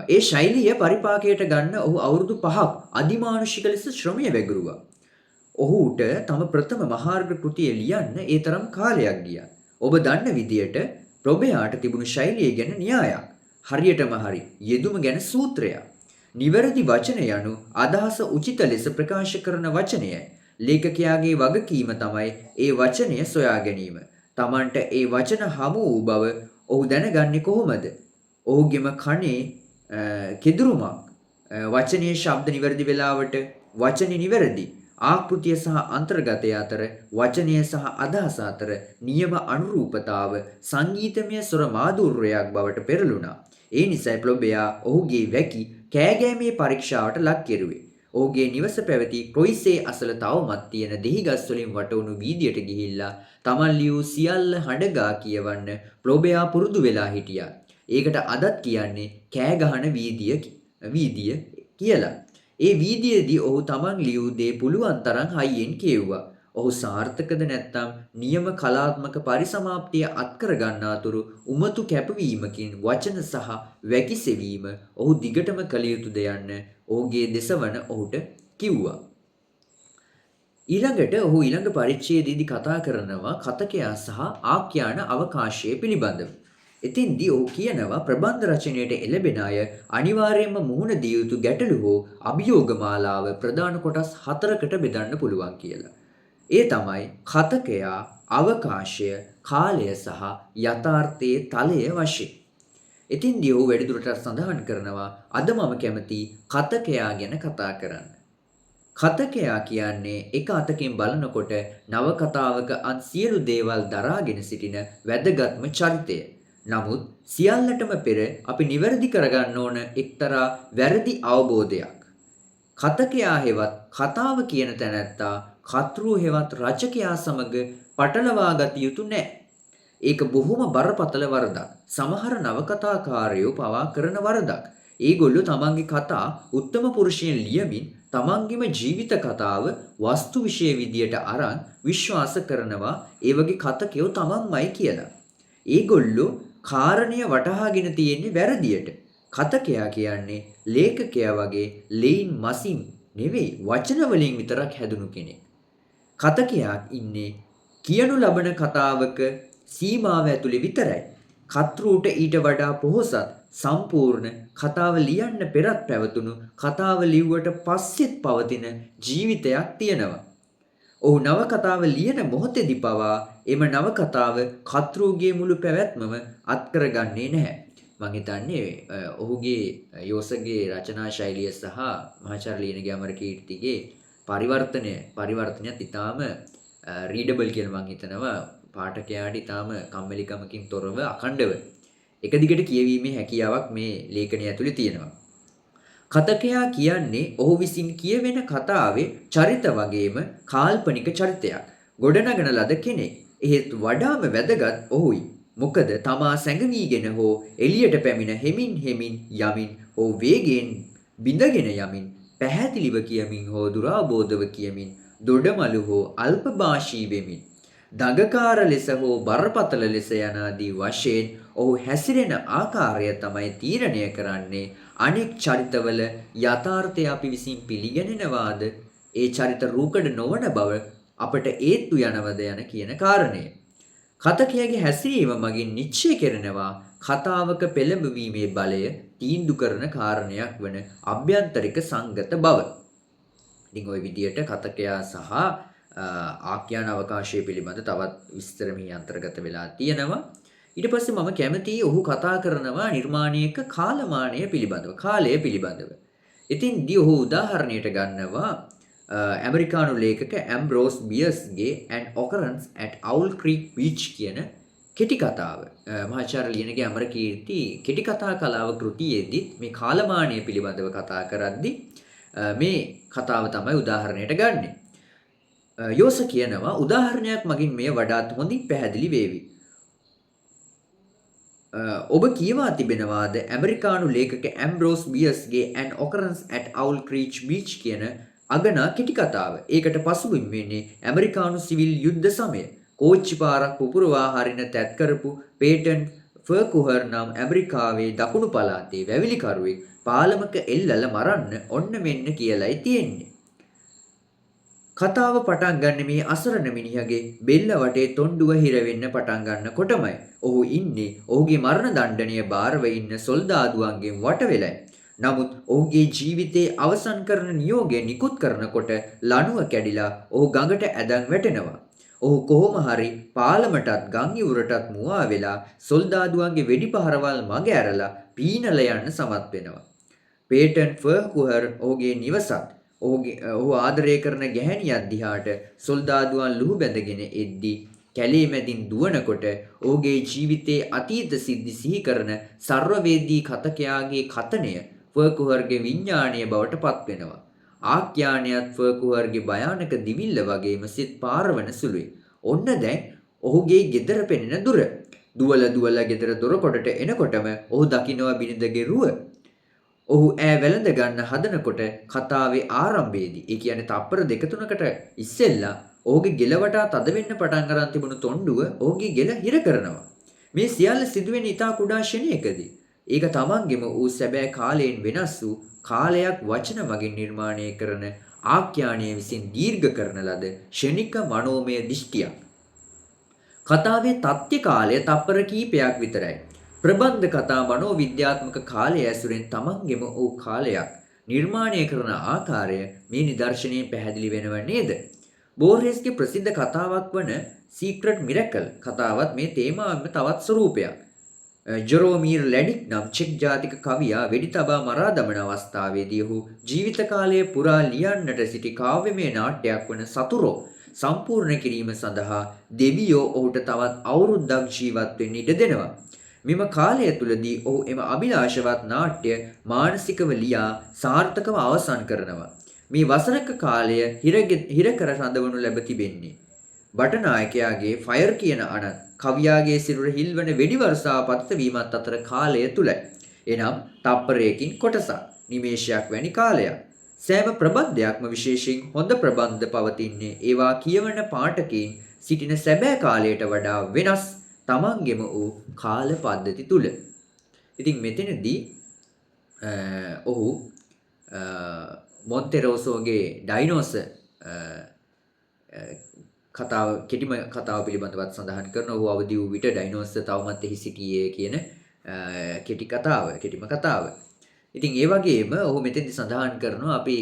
ඒ ශෛලිය පරිපාකයට ගන්න ඔහු අවුරුදු 5ක් අදිමානුෂික ලෙස ශ්‍රමය වැගිරුවා. ඔහුට තම ප්‍රථම මහාර්ග කෘතිය ලියන්න ඒ තරම් කාලයක් ගියා. ඔබ දන්න විදියට ප්‍රොබයාට තිබුණු ශෛලිය ගැන න්‍යායක්. හරියටම හරි යෙදුම ගැන සූත්‍රයක්. නිවැරදි වචන යනු අදහස උචිත ලෙස ප්‍රකාශ කරන වචනයයි. ලේඛකයාගේ වගකීම තමයි ඒ වචනය සොයා ගැනීම. Tamanට ඒ වචන හමු වූ බව ඔහු දැනගන්නේ කොහොමද? ඔහුගේම කනේ කෙදුරුමක් වචනේ ශබ්ද නිවැරදි වෙලාවට වචනේ නිවැරදි ආකෘතිය සහ අන්තර්ගතය අතර වචනය සහ අදහස අතර නියම අනුරූපතාව සංගීතමය ස්වර මාධුර්යයක් බවට පෙරළුණා. ඒ නිසයි ෆ්ලොබෙයා ඔහුගේ වැකි කෑගෑමේ පරීක්ෂාවට ලක් කෙරුවේ. ඔහුගේ නිවස පැවති ක්‍රොයිසේ අසල තවමත් තියෙන දෙහිගස් වලින් වටවුණු වීදියට ගිහිල්ලා තමන් ලියූ සියල්ල හඬගා කියවන්න ෆ්ලොබෙයා පුරුදු වෙලා හිටියා. ඒකට අදත් කියන්නේ කෑ ගහන වීදිය කියලා. ඒ වීදියේදී ඔහු තමන් ලියූ දේ පුළුවන් තරම් හයියෙන් කියුවා. ඔහු සාර්ථකද නැත්නම් නියම කලාත්මක පරිසමාප්තිය අත්කර ගන්නාතුරු උමතු කැපවීමකින් වචන සහ වැකිසෙවීම ඔහු දිගටම කළ යුතුද යන්න ඔහුගේ දෙසවන ඔහුට කිව්වා. ඊළඟට ඔහු ඊළඟ පරිච්ඡේදයේදී කතා කරනවා කතකයා සහ ආඛ්‍යාන අවකාශය පිළිබඳව. එතින්දී ඔහු කියනවා ප්‍රබන්ධ රචනයට එළඹෙන අය අනිවාර්යයෙන්ම මුහුණ දිය යුතු ගැටලු හෝ අභියෝග මාලාව ප්‍රධාන කොටස් 4කට බෙදන්න පුළුවන් කියලා. ඒ තමයි කතකයා, අවකාශය, කාලය සහ යථාර්ථයේ තලය වශයෙන්. ඉතින්දී ඔහු වැඩිදුරටත් සඳහන් කරනවා අද මම කැමති කතකයා ගැන කතා කරන්න. කතකයා කියන්නේ එක අතකින් බලනකොට නවකතාවක අන් සියලු දේවල් දරාගෙන සිටින වැදගත්ම චරිතය. නමුත් සියල්ලටම පෙර අපි නිවැරදි කරගන්න ඕන එක්තරා වැරදි අවබෝධයක්. කතකයා හෙවත් කතාව කියන තැනැත්තා කතෘ හෙවත් රචකයා සමග පටලවා ගත යුතු නැහැ. ඒක බොහොම බරපතල වරදක්. සමහර නවකතාකාරයෝ පවා කරන වරදක්. ඒගොල්ලෝ තමන්ගේ කතා උත්තම පුරුෂයන් ලියමින් තමන්ගේම ජීවිත කතාව වස්තු විෂය විදියට අරන් විශ්වාස කරනවා ඒ වගේ කතකයෝ තමන්මයි කියලා. ඒගොල්ලෝ කාරණය වටහාගෙන තියෙන්නේ වැරදියට. කතකයා කියන්නේ ලේඛකයා වගේ ලේන් මසින් නෙවෙයි වචන වලින් විතරක් හැදුණු කෙනෙක්. කතකයා ඉන්නේ කියනු ලබන කතාවක සීමාව ඇතුලේ විතරයි. කතෘට ඊට වඩා පොහොසත් සම්පූර්ණ කතාව ලියන්න පෙරත් පැවතුණු කතාව ලිව්වට පස්සෙත් පවතින ජීවිතයක් තියෙනවා. ඔහු නවකතාව ලියන මොහොතේදී පවා එම නවකතාව කතෘගේ මුළු පැවැත්මම අත්කරගන්නේ නැහැ. මම හිතන්නේ ඔහුගේ යෝසගේ රචනා ශෛලිය සහ මහාචාර්ය ලියනගේ අමරකීර්තිගේ පරිවර්තනයත් ඉතාම රීඩබල් කියලා මම හිතනවා. පාඨකයාට ඉතාම කම්මැලිකමකින් තොරව අඛණ්ඩව එක දිගට කියවීමේ හැකියාවක් මේ ලේඛනය ඇතුලේ තියෙනවා. කතකයා කියන්නේ ඔහු විසින් කියවෙන කතාවේ චරිත වගේම කාල්පනික චරිතයක්. ගොඩනගන ලද කෙනෙක්. එහෙත් වඩාම වැදගත් ඔහුයි. මොකද තමා සැඟවීගෙන හෝ එළියට පැමිණ හෙමින් යමින් හෝ වේගයෙන් බිඳගෙන යමින් පැහැදිලිව කියමින් හෝ දුරාබෝධව කියමින් දොඩමලු හෝ අල්පභාෂී වෙමින් දඟකාර ලෙස හෝ බරපතල ලෙස යනාදී වශයෙන් ඔහු හැසිරෙන ආකාරය තමයි තීරණය කරන්නේ අනෙක් චරිතවල යථාර්ථය අපි විසින් පිළිගැනෙනවාද ඒ චරිත රූකඩ නොවන බව අපට ඒත්තු යනවද යන කියන කාරණය. කතකයාගේ හැසිරීම මගින් නිශ්චය කරනවා කතාවක පෙළඹවීමේ බලය තීන්දුව කරන කාරණයක් වන අභ්‍යන්තරික සංගත බව. ඉතින් ওই විදියට කතකයා සහ ආඛ්‍යාන අවකාශය පිළිබඳ තවත් විස්තර මේ අන්තර්ගත වෙලා තියෙනවා. ඊට පස්සේ මම කැමතියි ඔහු කතා කරනවා නිර්මාණයක කාලමානය පිළිබඳව, කාලය පිළිබඳව. ඉතින්දී ඔහු උදාහරණයට ගන්නවා ඇමරිකානු ලේඛක ඇම්බ්‍රෝස් බියර්ස්ගේ An Occurrence at Owl Creek Beach කියන කෙටි කතාව. මහාචාර්ය ලියනගේ අමරකීර්ති කෙටි කතා කලාව කෘතියේදී මේ කාලමානය පිළිබඳව කතා කරද්දී මේ කතාව තමයි උදාහරණයට ගන්නෙ. යෝස කියනවා උදාහරණයක් මගින් මෙය වඩාත් හොඳින් පැහැදිලි වේවි. ඔබ කියවා තිබෙනවාද ඇමරිකානු ලේඛක ඇම්බ්‍රෝස් බියර්ස්ගේ An Occurrence at Owl Creek Beach කියන අගනා කෙටි කතාව. ඒකට පසුබිම් වෙන්නේ ඇමරිකානු සිවිල් යුද්ධ සමය. කෝච්චි පාරක් පුපුරවා හරින තැත් කරපු පේටන් ෆර්කුහර් නම් ඇමරිකාවේ දකුණු පළාතේ වැවිලිකරුවෙක් පාලමක එල්ලල මරන්න ඔන්න මෙන්න කියලයි තියෙන්නේ. කතාව පටන් ගන්න මේ අසරණ මිනිහගේ බෙල්ල වටේ තොණ්ඩුව හිර වෙන්න පටන් ගන්නකොටමයි ඔහු ඉන්නේ ඔහුගේ මරණ දණ්ඩනය බාරව ඉන්න සොල්දාදුවන්ගෙන් වට වෙලයි. නමුත් ඔහුගේ ජීවිතයේ අවසන් කරන නියෝගය නිකුත් කරනකොට ලණුව කැඩිලා ඔහු ගඟට ඇදන් වැටෙනවා. ඔහු කොහොම හරි පාලමටත් ගම් ඉවුරටත් මුවා වෙලා සොල්දාදුවන්ගේ වෙඩි පහරවල් මග ඇරලා පීනල යන්න සමත් වෙනවා. පේටන් ෆර්කුහර් ඔහුගේ නිවසත් ඔහු ආදරය කරන ගැහැණියක් දිහාට සොල්දාදුවන් ලුහු බැඳගෙන එද්දී කැලේ මැදින් දුවනකොට ඔහුගේ ජීවිතයේ අතීත සිද්ධි සිහි කරන සර්වවේදී කතකයාගේ කතනය ෆර්කුහර්ගේ විඥාණය බවට පත්වෙනවා. ආඛ්‍යානයත් ෆර්කුහර්ගේ භයානක දිවිල්ල වගේම සිත් පාරවන සුළුයි. ඔන්න දැන් ඔහුගේ ගෙදර පෙනෙන දුර. දුවලා ගෙදර දොරකොටට එනකොටම ඔහු දකිනවා බිරිඳගේ රුව. ඔහු ඈ වැළඳ ගන්න හදනකොට කතාවේ ආරම්භයේදී ඒ කියන්නේ තප්පර දෙක තුනකට ඉස්සෙල්ලා ඔහුගේ ගෙල වටා තද වෙන්න පටන් අරන් තිබුණු තොණ්ඩුව ඔහුගේ ගෙල හිර කරනවා. මේ සියල්ල සිදුවෙන ඉතා කුඩා ෂණයකදී. ඒක තමන්ගෙම ඌ සැබෑ කාලයෙන් වෙනස් වූ කාලයක් වචන මගින් නිර්මාණය කරන ආඛ්‍යානය විසින් දීර්ඝ කරන ලද ෂණික මනෝමය දිෂ්ටියක්. කතාවේ තත්ත්‍ය කාලය තප්පර කීපයක් විතරයි. ප්‍රබන්ධ කතා මනෝවිද්‍යාත්මක කාලය ඇසුරෙන් තමන්ගෙම වූ කාලයක් නිර්මාණය කරන ආකාරය මේ නිදර්ශනයෙන් පැහැදිලි වෙනව නේද? බෝර්හෙස්ගේ ප්‍රසිද්ධ කතාවක් වන සීක්‍රට් මිරකල් කතාවත් මේ තේමාවෙම තවත් ස්වරූපයක්. ජෙරෝමීර් ලැඩික් නම් චෙක් ජාතික කවියා වෙඩි තබා මරා දමන අවස්ථාවේදී ඔහු ජීවිත කාලය පුරා ලියන්නට සිටි කාව්‍යමය නාට්‍යයක් වන සතුරෝ සම්පූර්ණ කිරීම සඳහා දෙවියෝ ඔහුට තවත් අවුරුද්දක් ජීවත් වෙන්න ඉඩ දෙනවා. මෙම කාලය තුලදී ඔහු එම අභිලාෂවත් නාට්‍ය මානසිකව ලියා සාර්ථකව අවසන් කරනවා. මේ වසරක කාලය හිර කර රඳවනු ලැබ තිබෙන්නේ. බටනායකයාගේ ෆයර් කියන අනත් කවියාගේ සිරුර හිල්වන වෙඩි වර්ෂාව පතිත වීමත් අතර කාලය තුලයි. එනම් තප්පරයකින් කොටසක් නිමේෂයක් වැනි කාලයක්. සෑම ප්‍රබන්ධයක්ම විශේෂයෙන් හොඳ ප්‍රබන්ධ පවතින්නේ ඒවා කියවන පාඨකයන් සිටින සැබෑ කාලයට වඩා වෙනස් තමන්ගෙම වූ කාල පද්ධති තුල. ඉතින් මෙතනදී ඔහු මොන්ටෙරෝසෝගේ ඩයිනෝස කතාව කෙටිම කතාව පිළිබඳවත් සඳහන් කරන ඔහු අවදි වූ විට ඩයිනෝස තවමත් එහි සිටියේ කියන කෙටිම කතාව. ඉතින් ඒ වගේම ඔහු මෙතෙන්දි සඳහන් කරනවා අපි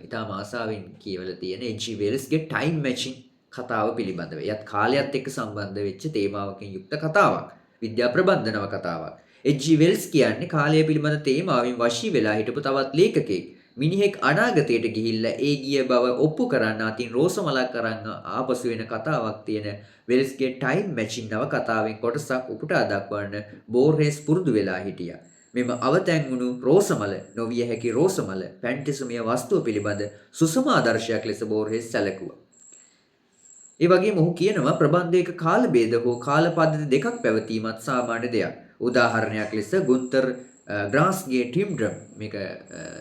ඊටම ආසාවෙන් කියවලා තියෙන එච්.ජී. වෙල්ස්ගේ ටයිම් මැචින් කතාව පිළිබඳව. එයත් කාලයත් එක්ක සම්බන්ධ වෙච්ච තේමාවකින් යුක්ත කතාවක්. විද්‍යා ප්‍රබන්ධ නව කතාවක්. එච්.ජී. වෙල්ස් කියන්නේ කාලය පිළිබඳ තේමාවෙන් වශී වෙලා හිටපු තවත් ලේඛකයෙක්. මිනිහෙක් අනාගතයට ගිහිල්ලා ඒ ගිය බව ඔප්පු කරන්න අතින් රෝසමලක් අරන් ආපසු වෙන කතාවක් තියෙන වෙල්ස්ගේ ටයිම් මැචින් නව කතාවෙන් කොටසක් උපුටා දක්වන්න බෝර්හෙස් පුරුදු වෙලා හිටියා. මෙම අවතැන් වුණු රෝසමල නොවිය හැකි රෝසමල පැන්ටිසුමිය වස්තුව පිළිබඳ සුසම ආදර්ශයක් ලෙස බෝර්හෙස් සැලකුවා. ඒ වගේම ඔහු කියනවා ප්‍රබන්ධයක කාල ભેද හෝ කාල පද්ධති දෙකක් පැවතීමත් සාමාන්‍ය දෙයක්. උදාහරණයක් ලෙස ගුන්තර් ග්‍රාස්ගේ ටිම්ඩ්‍රම් මේක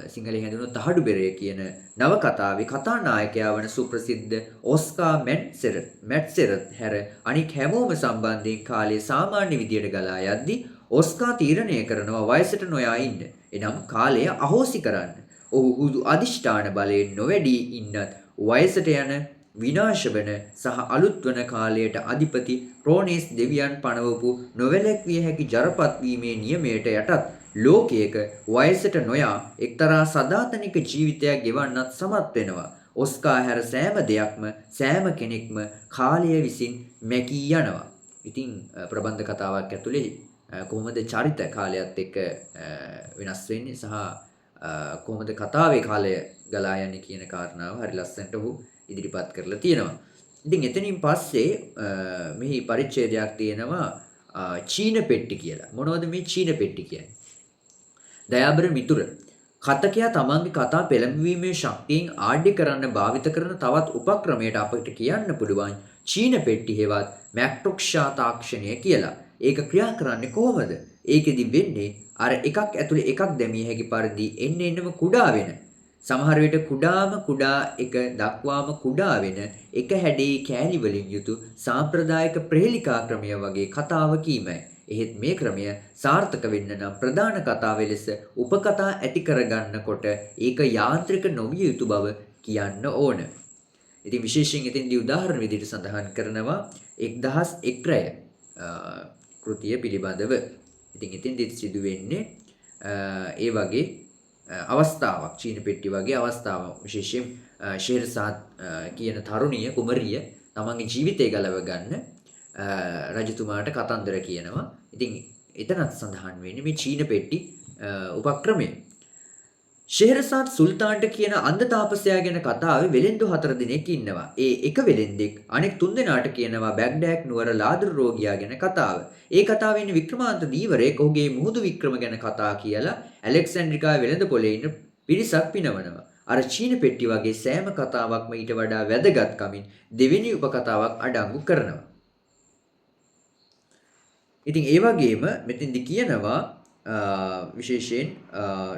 සිංහලෙන් හැඳින්වුණු තහඩු බෙරය කියන නවකතාවේ කතානායකයා වන සුප්‍රසිද්ධ ඔස්කා මැට්සෙරත් හැර අනික් හැමෝම සම්බන්ධයෙන් කාලය සාමාන්‍ය විදියට ගලා යද්දී ඔස්කා තීරණය කරනවා වයසට නොයා ඉන්න. එනම් කාලය අහෝසි කරන්න. ඔහු හුදු අදිෂ්ඨාන බලයෙන් නොවැඩී ඉන්නත් වයසට යන විනාශ වන සහ අලුත් වන කාලයට අධිපති ප්‍රෝනේස් දෙවියන් පනවපු නොවැළැක්විය හැකි ජරපත් වීමේ නියමයට යටත් ලෝකයක වයසට නොයා එක්තරා සදාතනික ජීවිතයක් ගෙවන්නත් සමත් වෙනවා. ඔස්කා හැර සෑම දෙයක්ම සෑම කෙනෙක්ම කාලය විසින් මැකී යනවා. ඉතින් ප්‍රබන්ධ කතාවක් ඇතුලේ කොහොමද චරිත කාලයත් එක්ක වෙනස් වෙන්නේ සහ කොහොමද කතාවේ කාලය ගලා යන්නේ කියන කාරණාව හරි ලස්සනට ඔහු ඉදිරිපත් කරලා තියෙනවා. ඉතින් එතනින් පස්සේ මෙහි පරිච්ඡේදයක් තියෙනවා චීන පෙට්ටි කියලා. මොනවද මේ චීන පෙට්ටි කියන්නේ? දයාබර මිතුර කතකයා තමන්ගේ කතා පෙළඹවීමේ ශක්තියෙන් ආඩ්‍ය කරන්න භාවිත කරන තවත් උපක්‍රමයකට අපිට කියන්න පුළුවන් චීන පෙට්ටි හේවත් මැක්ටොක්ෂා තාක්ෂණය කියලා. ඒක ක්‍රියා කරන්නේ කොහොමද? ඒකෙදි වෙන්නේ අර එකක් ඇතුලේ එකක් දැමිය හැකි පරිදි එන්නෙම කුඩා වෙන සමහර විට කුඩාම කුඩා එක දක්වාම කුඩා වෙන එක හැඩේ කෑලි වලින් යුතු සාම්ප්‍රදායික ප්‍රහෙලිකා ක්‍රමය වගේ කතාව කීමයි. එහෙත් මේ ක්‍රමය සාර්ථක වෙන්න නම් ප්‍රධාන කතාවේ ලෙස උපකතා ඇති කරගන්නකොට ඒක යාන්ත්‍රික නොවිය යුතු බව කියන්න ඕන. ඉතින් විශේෂයෙන් එතෙන්දී උදාහරණ විදිහට සඳහන් කරනවා 1001 රැය කෘතිය පිළිබඳව. ඉතින් එතෙන්දී සිදු වෙන්නේ ඒ වගේ අවස්ථාවක් චීන පෙට්ටි වගේ අවස්ථාවක් විශේෂයෙන් ෂෙර්සාද් කියන තරුණිය කුමරිය තමන්ගේ ජීවිතය ගලව ගන්න රජතුමාට කතන්දර කියනවා. ඉතින් එතනත් සඳහන් වෙන්නේ මේ චීන පෙට්ටි උපක්‍රමය. ෂෙහරසාද් සුල්තාන්ට කියන අන්ධ තාපසයා ගැන කතාවේ වෙලෙන්දු 4 දිනක් ඉන්නවා. ඒ එක වෙලෙන්දෙක් අනෙක් 3 දෙනාට කියනවා බැග්ඩෑක් නුවර ලාදරු රෝගියා ගැන කතාව. ඒ කතාවේ ඉන්න වික්‍රමාන්ත දීවරයෙක් ඔහුගේ මුහුදු වික්‍රම ගැන කතා කියලා ඇලෙක්සැන්ඩ්‍රිකාවේ වෙළඳ පොලේ ඉන්න පිරිසක් පිනවනවා. අර චීන පෙට්ටි වගේ සෑම කතාවක්ම ඊට වඩා වැදගත්කමින් දෙවෙනි උපකතාවක් අඩංගු කරනවා. ඉතින් ඒ වගේම මෙතෙන්දි කියනවා විශේෂයෙන්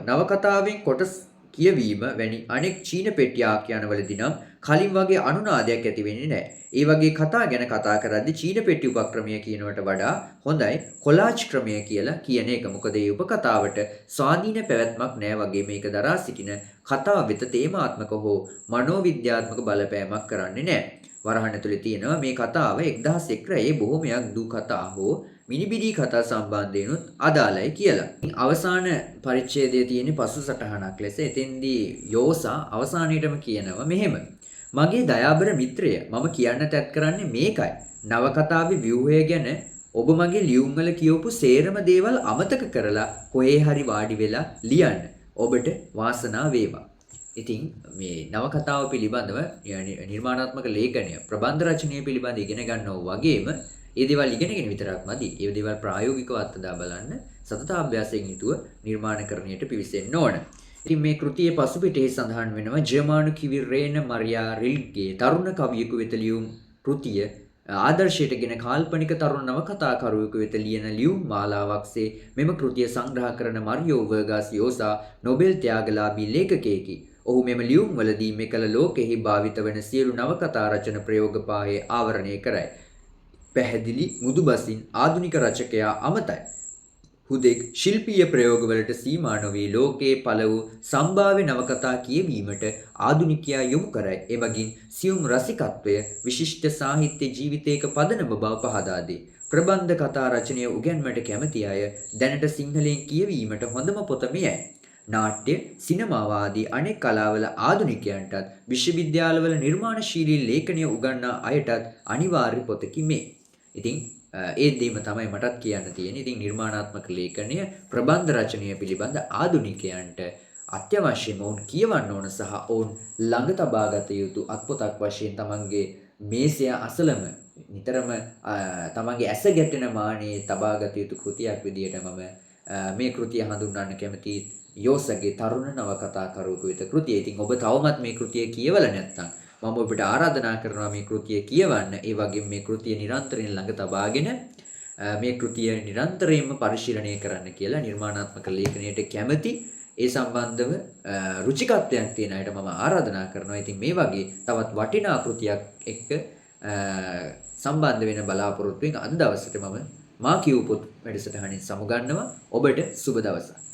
නවකතාවෙන් කොටස් කියවීම වැනි අනෙක් චීන පෙට්ටි ආඛ්‍යානවලදී නම් කලින් වගේ අනුනාදයක් ඇති වෙන්නේ නැහැ. ඒ වගේ කතා ගැන කතා කරද්දී චීන පෙට්ටි උපක්‍රමය කියනවට වඩා හොඳයි කොලාජ් ක්‍රමය කියලා කියන එක. මොකද මේ උපකතාවට ස්වාධීන පැවැත්මක් නැහැ වගේ මේක දරා සිටින කතාව වෙත තේමාත්මක හෝ මනෝවිද්‍යාත්මක බලපෑමක් කරන්නේ නැහැ. වරහන් ඇතුලේ තියෙනවා මේ කතාව 1001 රැයේ බොහොමයක් දූ කතා හෝ මිනිබිඩි කතා සම්බන්ධයෙන්ුත් අදාළයි කියලා. අවසාන පරිච්ඡේදයේ තියෙන පසු සටහනක් ලෙස එතෙන්දී යෝසා අවසානයේටම කියනවා මෙහෙම. මගේ දයාබර මිත්‍රය මම කියන්න තැත් කරන්නේ මේකයි. නවකතාවේ ව්‍යුහය ගැන ඔබ මගේ ලියුම් වල කියවපු සේරම දේවල් අමතක කරලා කොහේ හරි වාඩි වෙලා ලියන්න. ඔබට වාසනාව වේවා. ඉතින් මේ නවකතාව පිළිබඳව නිර්මාණාත්මක ලේඛනය ප්‍රබන්ධ රචනය පිළිබඳ ඉගෙන ගන්නවා වගේම ඒ දේවල් ඉගෙනගෙන විතරක් මදි. ඒ දේවල් ප්‍රායෝගිකව අත්දැක බලන්න සතත අභ්‍යාසයෙන් යුතුව නිර්මාණකරණයට පිවිසෙන්න ඕන. ඉතින් මේ කෘතියේ පසුපිටේ සඳහන් වෙනවා ජර්මානු කිවි රේන මරියා රිල්ගේ තරුණ කවියෙකු වෙත ලියුම් කෘතිය ආදර්ශයටගෙන කාල්පනික තරුණ නවකතාකරුවෙකු වෙත ලියන ලියුම් මාලාවක්සේ මෙම කෘතිය සංග්‍රහ කරන මරියෝ වර්ගාස් යෝසා නොබෙල් ත්‍යාගලාභී ලේඛකයෙකි. ඔහු මෙම ලියුම් වලදී මෙකල ලෝකෙහි භාවිත වන සියලු නවකතා රචන ප්‍රයෝග පාහේ ආවරණය කරයි. පැහැදිලි මුදුබසින් ආධුනික රචකයා අමතයි. හුදෙක් ශිල්පීය ප්‍රයෝගවලට සීමා නොවී ලෝකයේ පළ වූ සම්භාව්‍ය නවකතා කියවීමට ආධුනිකයා යොමු කරයි. එමගින් සියුම් රසිකත්වය විශිෂ්ට සාහිත්‍ය ජීවිතයක පදනම බව පහදා දෙයි. ප්‍රබන්ධ කතා රචනය උගන්වන්නට කැමති අය දැනට සිංහලෙන් කියවීමට හොඳම පොත මෙයයි. නාට්‍ය, සිනමාව ආදී අනෙක් කලාවල ආධුනිකයන්ටත් විශ්වවිද්‍යාලවල නිර්මාණශීලී ලේඛනය උගන්නා අයටත් අනිවාර්ය පොතකි මේ. ඉතින් ඒ දෙයම තමයි මටත් කියන්න තියෙන්නේ. ඉතින් නිර්මාණාත්මක ලේඛනය ප්‍රබන්ධ රචනය පිළිබඳ ආධුනිකයන්ට අත්‍යවශ්‍යම වුන් කියවන්න ඕන සහ ඔවුන් ළඟ තබා ගත යුතු අත්පොතක් වශයෙන් තමන්ගේ මේසය අසලම නිතරම තමන්ගේ ඇස ගැටෙන මානේ තබා ගත යුතු කෘතියක් විදියට මම මේ කෘතිය හඳුන්වන්න කැමතියි. යෝසගේ තරුණ නවකතාකරුවෙකු වෙත කෘතිය. ඉතින් ඔබ තවමත් මේ කෘතිය කියවලා නැත්නම් මම ඔබට ආරාධනා කරනවා මේ කෘතිය කියවන්න. ඒ වගේම මේ කෘතිය නිරන්තරයෙන් ළඟ තබාගෙන මේ කෘතිය නිරන්තරයෙන්ම පරිශීලනය කරන්න කියලා නිර්මාණාත්මක ලේඛනයට කැමති ඒ සම්බන්ධව රුචිකත්වයක් තියෙන අයට මම ආරාධනා කරනවා. ඉතින් මේ වගේ තවත් වටිනා කෘතියක් එක්ක සම්බන්ධ වෙන බලාපොරොත්තුවෙන් අද දවසට මම මා කියූ පොත් වැඩසටහනින් සමුගන්නවා. ඔබට සුබ දවසක්.